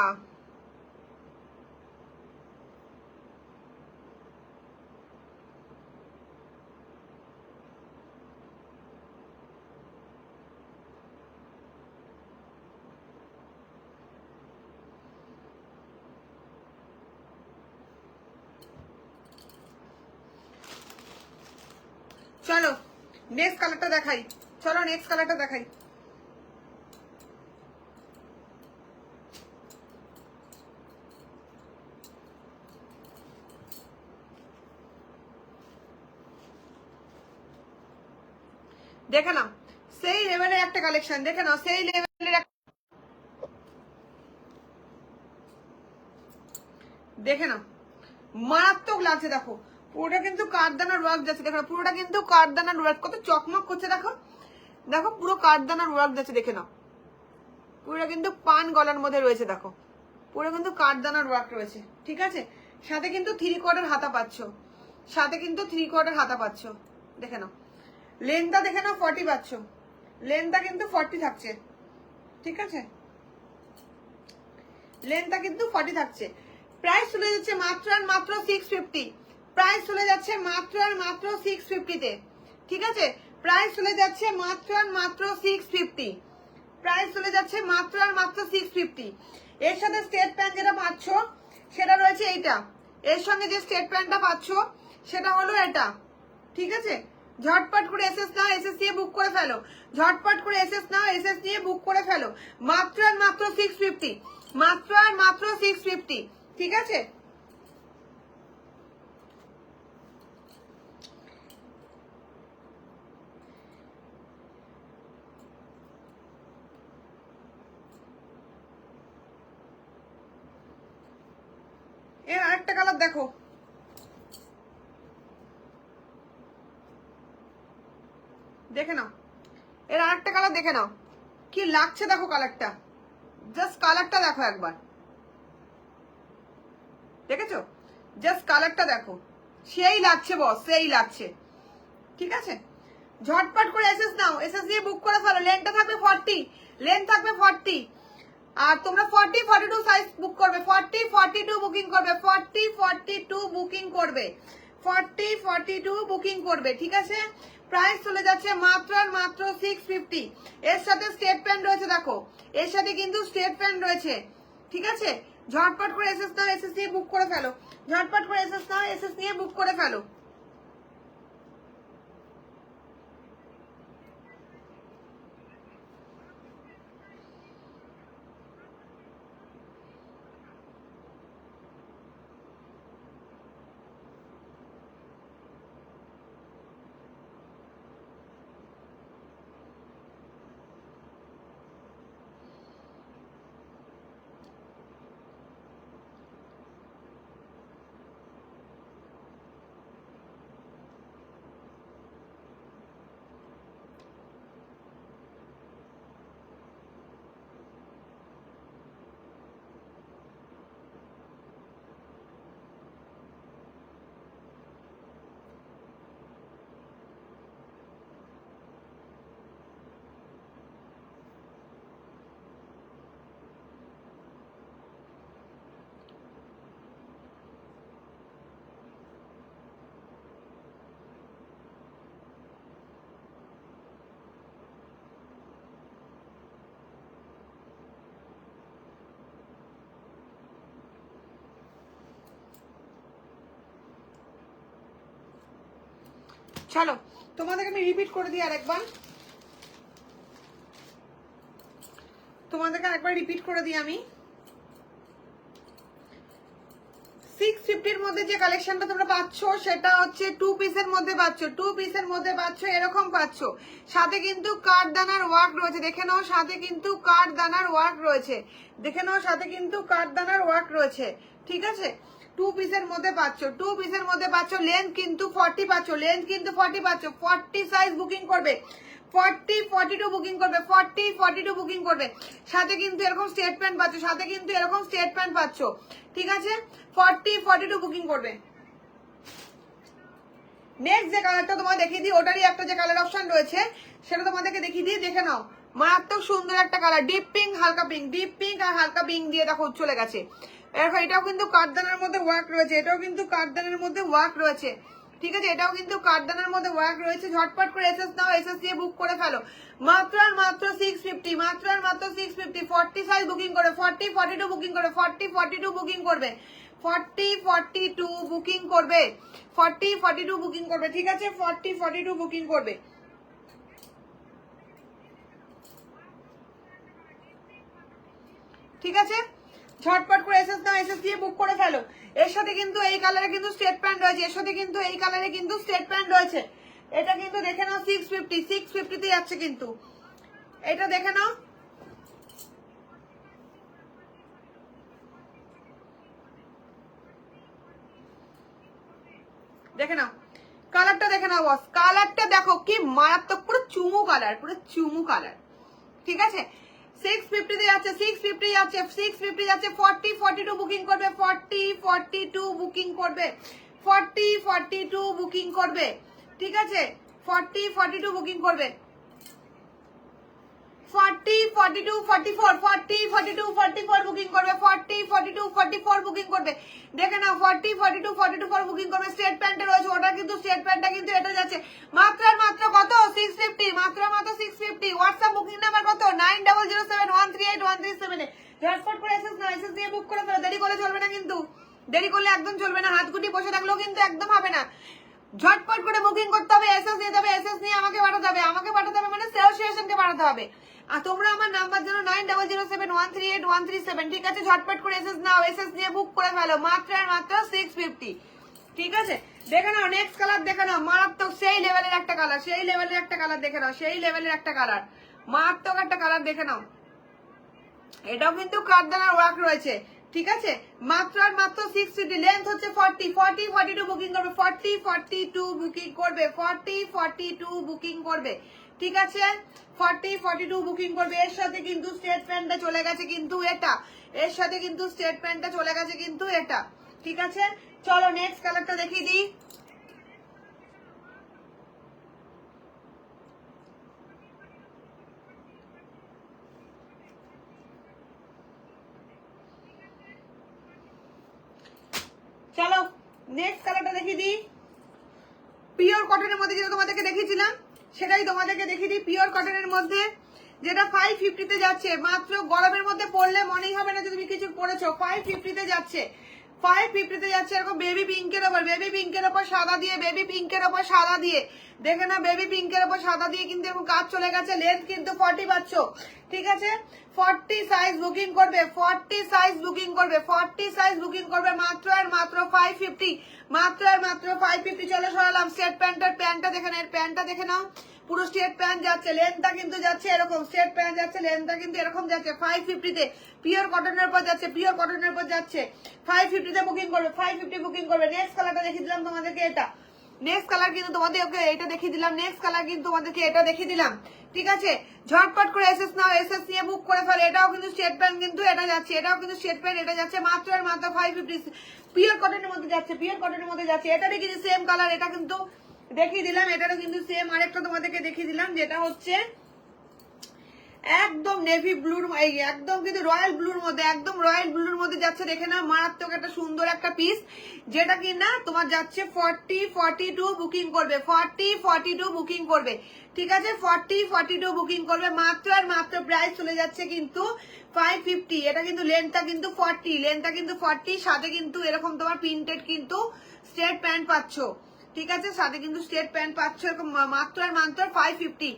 Speaker 1: চলো নেক্সট কালারটা দেখাই, চলো নেক্সট কালারটা দেখাই। দেখে নাও সেই লেভেলের একটা কালেকশন, দেখে নাও সেই লেভেলের, দেখে নাও মারাত্মক লাগছে। দেখো পুরোটা কিন্তু কাঠদানার ওয়ার্ক যাচ্ছে, দেখো পুরোটা কিন্তু কাঠদানার ওয়ার্ক, কত চকমক করছে দেখো, দেখো পুরো কাঠদানার ওয়ার্ক যাচ্ছে, দেখে নাও পুরোটা কিন্তু পান গলার মধ্যে রয়েছে, দেখো পুরো কিন্তু কাঠদানার ওয়ার্ক রয়েছে, ঠিক আছে। সাথে কিন্তু 3/4 হাতা পাচ্ছ, সাথে কিন্তু 3/4 হাতা পাচ্ছ, দেখে নাও। লেন্থটা দেখে নাও 40 পাচ্ছ, লেন্থটা কিন্তু 40 থাকছে, ঠিক আছে, লেন্থটা কিন্তু 40 থাকছে। প্রাইস চলে যাচ্ছে মাত্র আর মাত্র 650, প্রাইস চলে যাচ্ছে মাত্র আর মাত্র 650 তে, ঠিক আছে। প্রাইস চলে যাচ্ছে মাত্র আর মাত্র 650, প্রাইস চলে যাচ্ছে মাত্র আর মাত্র 650। এর সাথে স্টেট প্যান্ট যেটা পাচ্ছ সেটা রয়েছে এইটা, এর সঙ্গে যে স্টেট প্যান্টটা পাচ্ছ সেটা হলো এটা, ঠিক আছে। ঝটপট করে এসএস নাও, এসএস দিয়ে বুক করে ফেলো, ঝটপট করে এসএস নাও, এসএস দিয়ে বুক করে ফেলো। মাত্র আর মাত্র 650, মাত্র আর মাত্র 650, ঠিক আছে। এর আরেকটা কালার দেখো, দেখে নাও এর আরেকটা কালার দেখে নাও কি লাগছে, দেখো কালারটা, জাস্ট কালারটা দেখো একবার, দেখেছো, জাস্ট কালারটা দেখো, সেই লাগছে বস, সেই লাগছে, ঠিক আছে। ঝটপট করে এসএস নাও, এসএস দিয়ে বুক করে ফেলো। লেন্থটা থাকবে 40, লেন্থ থাকবে 40, আর তোমরা 40 42 সাইজ বুক করবে, 40 42 বুকিং করবে, 40 42 বুকিং করবে, 40 42 বুকিং করবে, ঠিক আছে। প্রাইস চলে যাচ্ছে মাত্র আর মাত্র 650। এর সাথে স্টেট প্যান্ট রয়েছে, দেখো এর সাথে কিন্তু স্টেট প্যান্ট রয়েছে, ঠিক আছে। ঝটপট করে এসএস নাও, এসএস দিয়ে বুক করে ফেলো, ঝটপট করে এসএস নাও, এসএস নিয়ে বুক করে ফেলো। চলো তোমাদেরকে আমি রিপিট করে দিই আরেকবার, তোমাদেরকে আরেকবার রিপিট করে দিই আমি। 650 মধ্যে যে কালেকশনটা তোমরা পাচ্ছ সেটা হচ্ছে 2 পিসের মধ্যে পাচ্ছ, 2 পিসের মধ্যে পাচ্ছ, এরকম পাচ্ছ। সাথে কিন্তু কাঠদানার ওয়ার্ক রয়েছে, দেখে নাও, সাথে কিন্তু কাঠদানার ওয়ার্ক রয়েছে, দেখে নাও, সাথে কিন্তু কাঠদানার ওয়ার্ক রয়েছে, ঠিক আছে। 2 পিসের মধ্যে পাচ্ছ, 2 পিসের মধ্যে পাচ্ছ। লেন্থ কিন্তু 40 পাচ্ছ, লেন্থ কিন্তু 40 পাচ্ছ। 40 সাইজ বুকিং করবে, 40 42 বুকিং করবে, 40 42 বুকিং করবে। সাথে কিন্তু এরকম স্টেট প্যান্ট পাচ্ছ, সাথে কিন্তু এরকম স্টেট প্যান্ট পাচ্ছ, ঠিক আছে। 40 42 বুকিং করবে। নেক্সট যে কালারটা তোমাকে দেখিয়ে দিই, ওটারই একটা যে কালার অপশন রয়েছে সেটা তোমাদেরকে দেখিয়ে দিই, দেখে নাও। মারাত্মক সুন্দর একটা কালার, ডিপ পিঙ্ক হালকা পিঙ্ক, ডিপ পিঙ্ক আর হালকা পিঙ্ক দিয়ে দেখো চলে গেছে। এটাও কিন্তু কাঠদানার মধ্যে ওয়ার্ক রয়েছে, এটাও কিন্তু কাঠদানার মধ্যে ওয়ার্ক রয়েছে, ঠিক আছে, এটাও কিন্তু কাঠদানার মধ্যে ওয়ার্ক রয়েছে। ঝটপট করে এসএস নাও, এসএস দিয়ে বুক করে ফেলো। মাত্র আর মাত্র 650, মাত্র আর মাত্র 650। 40 সাইজ বুকিং করে, 40 42 বুকিং করে, 40 42 বুকিং করবে, 40 42 বুকিং করবে, 40 42 বুকিং করবে, ঠিক আছে, 40 42 বুকিং করবে। ঠিক আছে, ঝটপট করে এসএস নাও, এসএস দিয়ে বুক করে ফেলো। এর সাথে কিন্তু এই কালারে কিন্তু স্ট্রেট প্যান্ট রয়েছে, এর সাথে কিন্তু এই কালারে কিন্তু স্ট্রেট প্যান্ট রয়েছে। এটা কিন্তু দেখে নাও 650, 650 তে যাচ্ছে কিন্তু, এটা দেখে নাও। দেখে নাও কালারটা, দেখে নাও বস, কালারটা দেখো কি মারাত্মক, পুরো চুমু কালার, পুরো চুমু কালার, ঠিক আছে। 650 তে যাচ্ছে, 650 যাচ্ছে, 650 যাচ্ছে। 40 42 বুকিং করবে, 40 42 বুকিং করবে, 40 42 বুকিং করবে, ঠিক আছে, 40 42 বুকিং করবে, 40 42 44, 40 42 44 বুকিং করবে, 40 42 44 বুকিং করবে। দেখে নাও 40 42 44 বুকিং করবে। স্ট্রেট প্যান্টে রয়েছে, ওটা কিন্তু স্ট্রেট প্যান্টটা কিন্তু এটা যাচ্ছে মাত্র আর মাত্র কত, 650, মাত্র আর মাত্র 650। হোয়াটসঅ্যাপ বুকিং নাম্বার কত, 9007138137 এ। ঝটপট করে এসএস না, এসএস দিয়ে বুক করে ফেলো, দেরি করলে চলবে না কিন্তু, দেরি করলে একদম চলবে না, হাত গুটি বসে থাকলেও কিন্তু একদম হবে না। ঝটপট করে বুকিং করতে হবে, এসএস নিতে হবে, এসএস নিয়ে আমাকে পাঠাতে হবে, আমাকে পাঠাতে হবে মানে সেলস স্টেশনকে পাঠাতে হবে। আর তোমরা আমার নাম্বার জানো 9007138137, ঠিক আছে, ঝটপট করে এসএস নাও, এসএস নিয়ে বুক করে ফেলো, মাত্র আর মাত্র 650, ঠিক আছে। দেখে নাও নেক্সট কালার, দেখে নাও মারাত্মক সেই লেভেলের একটা কালার, সেই লেভেলের একটা কালার দেখে নাও, সেই লেভেলের একটা কালার, মারাত্মক একটা কালার দেখে নাও। এটাও কিন্তু কাঠদানার ওয়ার্ক রয়েছে, ঠিক আছে, মাত্র আর মাত্র 650। লেন্থ হচ্ছে 40 40 42 বুকিং করবে, 40 42 বুকিং করবে, 40 42 বুকিং করবে, ঠিক আছে, 40 42 বুকিং করবে। এর সাথে কিন্তু স্ট্রেট প্যান্টটা চলে গেছে কিন্তু এটা, এর সাথে কিন্তু স্ট্রেট প্যান্টটা চলে গেছে কিন্তু এটা, ঠিক আছে। চলো নেক্সট কালারটা দেখিয়ে দিই। চলো নেক্সট কালারটা দেখিয়ে দিই। পিওর কটনের মধ্যে যেটা তোমাদেরকে দেখিয়েছিলাম সেটাই তোমাদেরকে দেখিয়ে দিই। পিওর কটনের মধ্যে যেটা 550 তে যাচ্ছে, মাত্র গরমের মধ্যে পরলে মনেই হবে না যে তুমি কিছু পরেছো। 550 তে যাচ্ছে, 550 তে যাচ্ছে, এরকম বেবি পিঙ্কের ওপর, বেবি পিঙ্কের ওপর সাদা দিয়ে, বেবি পিঙ্কের ওপর সাদা দিয়ে, দেখে না বেবি পিঙ্কের ওপর সাদা দিয়ে কিন্তু এরকম কাজ চলে গেছে। লেন্থ কিন্তু 40 পাচ্ছ, ঠিক আছে, 40 সাইজ বুকিং করবে, 40 সাইজ বুকিং করবে, 40 সাইজ বুকিং করবে, মাত্র আর মাত্র 550, মাত্র আর মাত্র 550। চলে সরালাম। স্ট্রেট প্যান্টের প্যান্টটা দেখে নাও, প্যান্টটা দেখে নাও, পুরো স্ট্রেট প্যান্ট যাচ্ছে, লেন্থটা কিন্তু যাচ্ছে এরকম, স্ট্রেট প্যান্ট যাচ্ছে, লেন্থটা কিন্তু এরকম যাচ্ছে। 550 তে পিওর কটনের উপর যাচ্ছে, পিওর কটনের উপর যাচ্ছে, 550 তে বুকিং করবে, 550 বুকিং করবে। নেক্সট কালারটা দেখিয়ে দিলাম তোমাদেরকে, এটা নেক্সট কালার কিন্তু তোমাদেরকে এটা দেখিয়ে দিলাম, নেক্সট কালার কিন্তু তোমাদেরকে এটা দেখিয়ে দিলাম, ঠিক আছে। ঝটপট করে এসএস নাও, এসএস নিয়ে বুক করে ফেলো। এটাও কিন্তু স্ট্রেট প্যান্ট কিন্তু এটা যাচ্ছে, এটাও কিন্তু স্ট্রেট প্যান্ট এটা যাচ্ছে, মাত্র আর মাত্র 550। পিওর কটনের মধ্যে যাচ্ছে, পিওর কটনের মধ্যে যাচ্ছে। এটারই কিন্তু সেম কালার, এটা কিন্তু দেখিয়ে দিলাম, এটারও কিন্তু সেম আরেকটা তোমাদেরকে দেখিয়ে দিলাম, যেটা হচ্ছে একদম নেভি ব্লুর, একদম কিন্তু রয়্যাল ব্লুর মধ্যে, একদম রয়্যাল ব্লুর মধ্যে যাচ্ছে। দেখে না মারাত্মক একটা সুন্দর একটা পিস, যেটা কি না তোমার যাচ্ছে 40 42 বুকিং করবে, 40 42 বুকিং করবে, ঠিক আছে, 40 42 বুকিং করবে। মাত্র আর মাত্র প্রাইস চলে যাচ্ছে কিন্তু 550। এটা কিন্তু লেন্থটা কিন্তু 40, লেন্থটা কিন্তু 40, সাথে কিন্তু এরকম তোমার প্রিন্টেড কিন্তু স্ট্রেট প্যান্ট পাচ্ছ, ঠিক আছে, সাথে কিন্তু স্ট্রেট প্যান্ট পাচ্ছ এরকম। মাত্র আর মাত্র 550,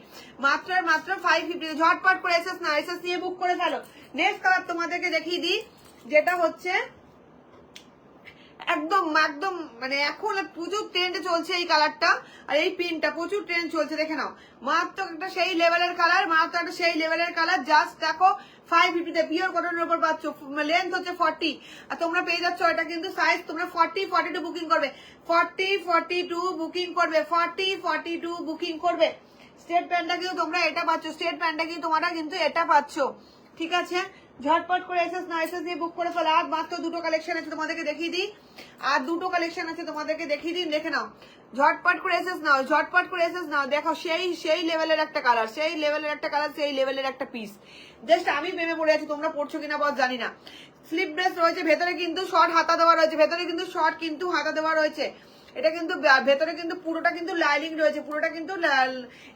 Speaker 1: মাত্র আর মাত্র 550। ঝটপট করে এসএস না, এসএস নিয়ে বুক করে ফেলো। নেক্সট কালার তোমাদেরকে দেখিয়ে দিই, যেটা হচ্ছে একদম একদম মানে এখন প্রচুর ট্রেন্ডে চলছে এই কালারটা, আর এই পিনটা প্রচুর ট্রেন্ড চলছে। দেখে নাও মাত্র একটা সেই লেভেলের কালার, মাত্র একটা সেই লেভেলের কালার। জাস্ট দেখো 550 তে পিওর কটনের উপর পাচ্ছ, লেন্থ হচ্ছে 40, আর তোমরা পেয়ে যাচ্ছ এটা কিন্তু সাইজ তোমরা 40 42 বুকিং করবে, 40 42 বুকিং করবে, 40 42 বুকিং করবে। স্ট্রেট প্যান্টটা কিন্তু তোমরা এটা পাচ্ছ, স্ট্রেট প্যান্টটা কিন্তু তোমরা কিন্তু এটা পাচ্ছ, ঠিক আছে। ঝটপট করে এসএস না এসএস দিয়ে বুক করে ফেলো। আর মাত্র দুটো কালেকশন আছে, তোমাদেরকে দেখিয়ে দিই। আর দুটো কালেকশন আছে, তোমাদেরকে দেখিয়ে দিই, দেখে নাও। ঝটপট করে এসএস নাও, ঝটপট করে এসএস নাও। দেখো সেই লেভেলের একটা কালার, সেই লেভেলের একটা কালার, সেই লেভেলের একটা পিস। জাস্ট আমি প্রেমে পড়ে আছি, তোমরা পড়ছো কিনা বস জানি না। স্লিপ ড্রেস রয়েছে, ভেতরে কিন্তু শর্ট হাতা দেওয়া রয়েছে, ভেতরে কিন্তু শর্ট কিন্তু হাতা দেওয়া রয়েছে। এটা কিন্তু ভেতরে কিন্তু পুরোটা কিন্তু লাইনিং রয়েছে, পুরোটা কিন্তু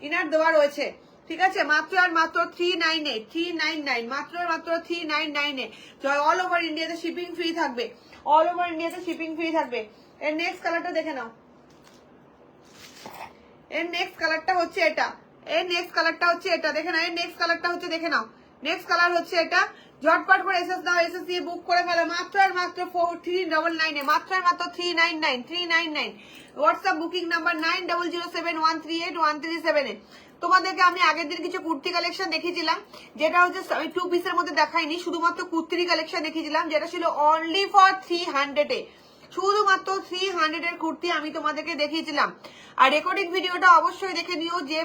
Speaker 1: ইনার দেওয়া রয়েছে। ঠিক আছে, মাত্র আর মাত্র 398, 399, মাত্র আর মাত্র 399 অল ওভার ইন্ডিয়াতে শিপিং ফ্রি থাকবে, অল ওভার ইন্ডিয়াতে শিপিং ফ্রি থাকবে। এর নেক্সট কালারটা দেখে নাও, এর নেক্সট কালারটা হচ্ছে এটা, এর নেক্সট কালারটা হচ্ছে এটা, দেখে নাও। এর নেক্সট কালারটা হচ্ছে, দেখে নাও, নেক্সট কালার হচ্ছে এটা। ঝটপট করে এসএস দাও, এসএস দিয়ে বুক করে ফেলো। মাত্র আর মাত্র 4399, মাত্র আর মাত্র 399 হোয়াটসঅ্যাপ বুকিং নাম্বার 9007138137 এ। তোমাদেরকে আমি আগের দিন কিছু কুর্তি কালেকশন দেখিয়েছিলাম, যেটা হচ্ছে আমি 2 পিসের মধ্যে দেখাইনি, শুধুমাত্র কুর্তির কালেকশন দেখিয়েছিলাম, যেটা ছিল অনলি ফর 300 এ, শুধুমাত্র 300 এর কুর্তি আমি তোমাদেরকে দেখিয়েছিলাম। আর রেকর্ডিং ভিডিওটা অবশ্যই দেখে নিও, যে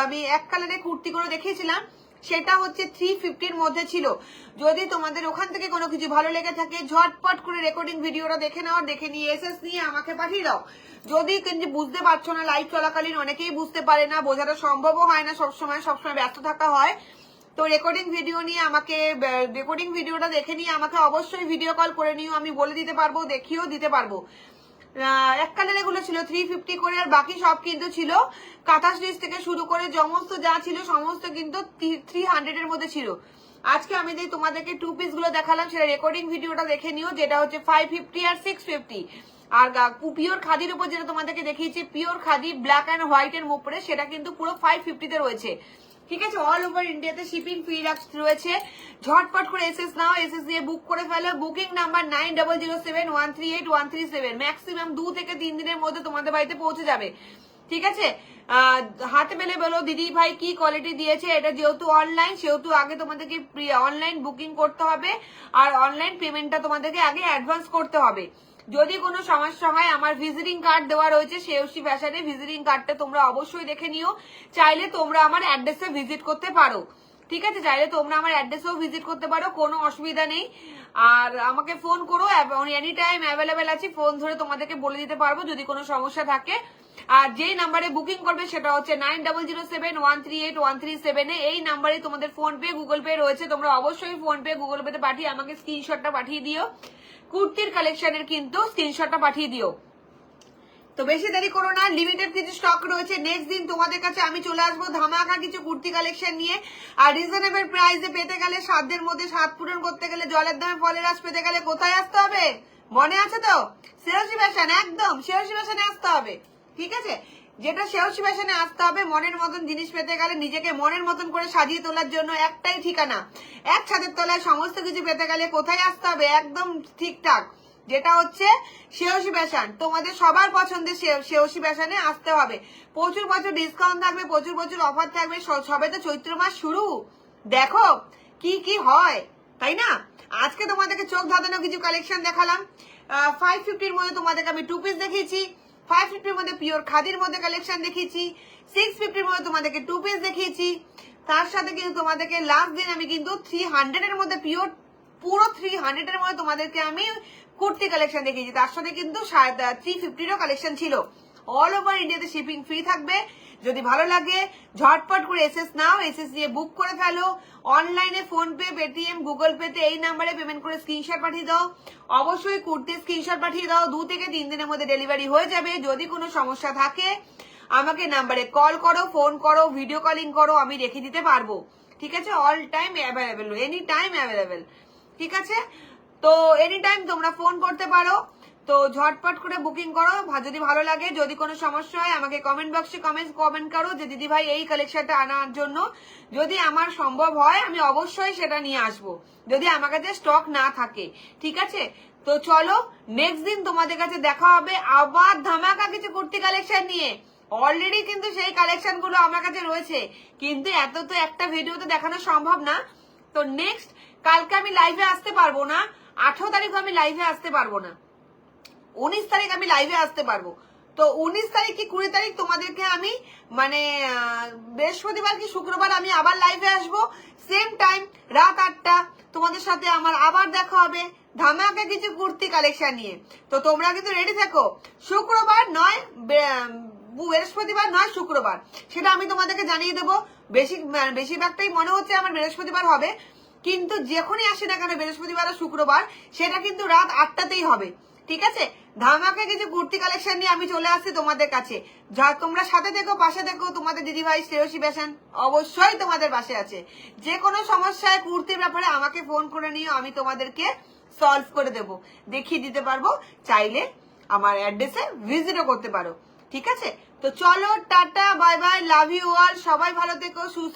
Speaker 1: আমি এক কালারের কুর্তিগুলো দেখিয়েছিলাম সেটা হচ্ছে 350 মধ্যে ছিল। যদি তোমাদের ওখান থেকে কোনো কিছু ভালো লেগে থাকে, ঝটপট করে রেকর্ডিং ভিডিওটা দেখে নাও, দেখে নিয়ে এসএস নিয়ে আমাকে পাঠিয়ে দাও। যদি কিন্তু বুঝতে পারছো না, লাইভ চলাকালীন অনেকেই বুঝতে পারে না, বোঝাটা সম্ভবও হয় না, সবসময় ব্যস্ত থাকা হয়, তো রেকর্ডিং ভিডিও নিয়ে আমাকে, রেকর্ডিং ভিডিওটা দেখে নিয়ে আমাকে অবশ্যই ভিডিও কল করে নিও, আমি বলে দিতে পারবো, দেখিয়েও দিতে পারবো। এক কালার এগুলো ছিল 350 করে, আর বাকি সব কিন্তু ছিল কাঁথা স্টিচ থেকে শুরু করে সমস্ত যা ছিল সমস্ত কিন্তু 300 এর মধ্যে ছিল। আজকে আমি যে তোমাদেরকে 2 পিস গুলো দেখালাম, সেটা রেকর্ডিং ভিডিওটা দেখে নিও, যেটা হচ্ছে 550 আর 650। আর পিওর খাদির উপর যেটা তোমাদেরকে দেখিয়েছি, pure khadi black and white এর উপরে, সেটা কিন্তু পুরো 550 তে রয়েছে। ঠিক আছে, অল ওভার ইন্ডিয়াতে শিপিং ফ্রি রয়েছে। ঝটপট করে এসএস নাও, এসএস দিয়ে বুক করে ফেলো। বুকিং নাম্বার 9007138137, ম্যাক্সিমাম 2 থেকে 3 দিনের মধ্যে তোমাদের বাড়িতে পৌঁছে যাবে। ঠিক আছে, হাতে পেলে বলো দিদি ভাই কি কোয়ালিটি দিয়েছে। এটা যেহেতু অনলাইন, সেহেতু আগে তোমাদেরকে অনলাইন বুকিং করতে হবে, আর অনলাইন পেমেন্টটা তোমাদেরকে আগে অ্যাডভান্স করতে হবে। যদি কোনো সমস্যা হয়, আমার ভিজিটিং কার্ড দেওয়া রয়েছে শ্রেয়সী ফ্যাশনে, ভিজিটিং কার্ডটা তোমরা অবশ্যই দেখে নিও। চাইলে তোমরা আমার অ্যাড্রেসে ভিজিট করতে পারো। ঠিক আছে, চাইলে তোমরা আমার অ্যাড্রেসেও ভিজিট করতে পারো, কোনো অসুবিধা নেই। আর আমাকে ফোন করো, এনি টাইম অ্যাভেলেবেল আছি, ফোন ধরে তোমাদেরকে বলে দিতে পারবো যদি কোনো সমস্যা থাকে। আর যেই নাম্বারে বুকিং করবে সেটা হচ্ছে 9007138137 এ। এই নাম্বারে তোমাদের ফোন পে গুগল পে রয়েছে, তোমরা অবশ্যই ফোন পে গুগল পে তে পাঠিয়ে আমাকে স্ক্রিনশটটা পাঠিয়ে দিও, কুর্তির কালেকশনের কিন্তু স্ক্রিনশটটা পাঠিয়ে দিও। তো বেশি দেরি করো না, লিমিটেড কিছু স্টক রয়েছে। নেক্সট দিন তোমাদের কাছে আমি চলে আসবো ধামাকা কিছু কুর্তি কালেকশন নিয়ে। আর রিজনেবল প্রাইসে পেতে গেলে, সাধ্যের মধ্যে স্বাদ পূরণ করতে গেলে, জলের দামে ফলের রস পেতে গেলে কোথায় আসতে হবে মনে আছে তো? শ্রেয়সী ফ্যাশন, একদম শ্রেয়সী ফ্যাশনে আসতে হবে। ঠিক আছে, যেটা শ্রেয়সী ফ্যাশনে আসতে হবে। মনের মতন জিনিস পেতে গেলে, নিজেকে মনের মতন করে সাজিয়ে তোলার জন্য একটাই ঠিকানা, এক ছাদের তলায় সমস্ত কিছু পেতে গেলে কোথায় আসতে হবে? একদম ঠিকঠাক, যেটা হচ্ছে শ্রেয়সী ফ্যাশন। তোমাদের সবার পছন্দের শ্রেয়সী ফ্যাশনে আসতে হবে। প্রচুর প্রচুর ডিসকাউন্ট থাকবে, প্রচুর প্রচুর অফার থাকবে। সবে তো চৈত্র মাস শুরু, দেখো কি কি হয়, তাই না? আজকে তোমাদেরকে চোখ ধাঁধানো কিছু কালেকশন দেখালাম। 550 এর মধ্যে তোমাদেরকে আমি 2 পিস দেখিয়েছি, 550 এর মধ্যে পিওর খাদির মধ্যে কালেকশন দেখিয়েছি, 650 এর মধ্যে তোমাদেরকে 2 পিস দেখিয়েছি। তার সাথে কিন্তু তোমাদেরকে লাস্ট দিন আমি কিন্তু 300 এর মধ্যে পিওর, পুরো 300 এর মধ্যে তোমাদেরকে আমি কুর্তি কালেকশন দেখিয়েছি। তার সাথে কিন্তু 350 কালেকশন ছিল। অল ওভার ইন্ডিয়াতে শিপিং ফ্রি থাকবে। যদি ভালো লাগে ঝটপট করে এসএস নাও, এসএস দিয়ে বুক করে ফেলো। অনলাইনে phone pay, Paytm, Google pay তে এই নাম্বারে পেমেন্ট করে স্ক্রিনশট পাঠিয়ে দাও। অবশ্যই কুর্তির স্ক্রিনশট পাঠিয়ে দাও, 2 থেকে 3 দিনের মধ্যে ডেলিভারি হয়ে যাবে। যদি কোনো সমস্যা থাকে আমাকে নাম্বারে কল করো, ফোন করো, ভিডিও কলিং করো, আমি রেখে দিতে পারবো। ঠিক আছে, all time available, any time available. ঠিক আছে, তো এনি টাইম তোমরা ফোন করতে পারো। তো ঝটপট করে বুকিং করো। যদি ভালো লাগে, যদি কোনো সমস্যা হয় আমাকে কমেন্ট বক্সে কমেন্ট করো যে দিদি ভাই এই কালেকশনটা আনার জন্য। যদি আমার সম্ভব হয় আমি অবশ্যই সেটা নিয়ে আসবো, যদি আমার কাছে স্টক না থাকে। ঠিক আছে, তো চলো নেক্সট দিন তোমাদের কাছে দেখা হবে আবার ধামাকা কিছু কুর্তি কালেকশন নিয়ে। অলরেডি কিন্তু সেই কালেকশন গুলো আমার কাছে রয়েছে, কিন্তু এত তো একটা ভিডিওতে দেখানো সম্ভব না। তো নেক্সট কালকে আমি লাইভে আসতে পারবো না, 18 তারিখ আমি লাইভে আসতে পারবো না, 19 তারিখ আমি লাইভে আসতে পারবো। তো 19 তারিখ কি 20 তারিখ তোমাদেরকে আমি মানে বৃহস্পতিবার কি শুক্রবার আমি আবার লাইভে আসবো, সেম টাইম রাত 8টা তোমাদের সাথে আমার আবার দেখা হবে ধামাকা কিছু কুর্তি কালেকশন নিয়ে। তো তোমরা কিন্তু রেডি থেকো, শুক্রবার নয় বৃহস্পতিবার নয় শুক্রবার, সেটা আমি তোমাদেরকে জানিয়ে দেবো। বেশিরভাগটাই মনে হচ্ছে আমার বৃহস্পতিবার হবে, কিন্তু যখনই আসে না কেন বৃহস্পতিবার আর শুক্রবার সেটা কিন্তু রাত 8টাতেই হবে, ঠিক আছে? ধামাকা কিছু কুর্তি কালেকশন নিয়ে আমি চলে আসছি তোমাদের কাছে। যা তোমরা সাথে দেখো, পাশে দেখো, তোমাদের দিদিভাই শ্রেয়সী ফ্যাশন অবশ্যই তোমাদের পাশে আছে। যে কোনো সমস্যায় কুর্তির ব্যাপারে আমাকে ফোন করে নিও, আমি তোমাদেরকে সলভ করে দেব, দেখিয়ে দিতে পারবো, চাইলে আমার অ্যাড্রেসে ভিজিটও করতে পারো, ঠিক আছে? তো চলো, টাটা, bye bye, love you all, সবাই ভালো থেকো, সুস্থ